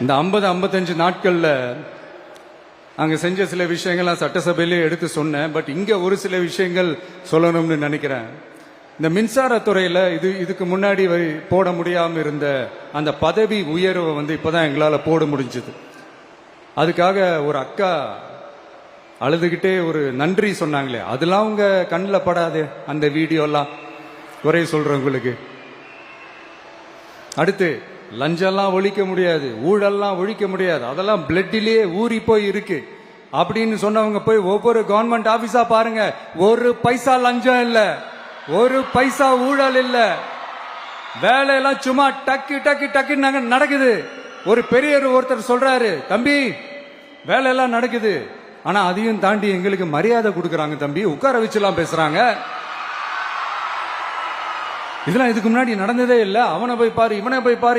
இந்த 50-55 நாட்கள்ல அங்க செஞ்ச சில விஷயங்கள்லாம் சட்டசபையிலே எடுத்து சொன்னேன். பட் இங்க ஒரு சில விஷயங்கள் சொல்லணும்னு நினைக்கிறேன். இந்த மின்சாரத்துறையில இதுக்கு முன்னாடி போட முடியாம இருந்த அந்த பதவி உயர்வை இப்பதான் எங்களால போட முடிஞ்சது. அதுக்காக ஒரு அக்கா அழுதுகிட்டே ஒரு நன்றி சொன்னாங்களே, அதெல்லாம் உங்க கண்ணில் படாது அந்த வீடியோலாம் குறை சொல்றவங்களுக்கு. அடுத்து லஞ்சம்லாம் ஒழிக்க முடியாது, ஊழல்லாம் ஒழிக்க முடியாது, அதெல்லாம் பிளட்டிலேயே ஊறி போய் இருக்கு அப்படின்னு சொன்னவங்க போய் ஒவ்வொரு கவர்மெண்ட் ஆபீஸா பாருங்க. ஒரு பைசா லஞ்சம் இல்ல, ஒரு பைசா ஊழல் இல்ல, வேலையெல்லாம் சும்மா டக்கு டக்கு டக்கு நடக்குது. ஒரு பெரியவர் ஒருத்தர் சொல்றாரு, தம்பி வேலையெல்லாம் நடக்குது, ஆனா அதையும் தாண்டி எங்களுக்கு மரியாதை கொடுக்கறாங்க தம்பி, உட்கார வச்சுலாம் பேசுறாங்க. இதெல்லாம் இதுக்கு முன்னாடி நடந்ததே இல்ல. அவனை போய் பாரு, இவனை போய் பாரு.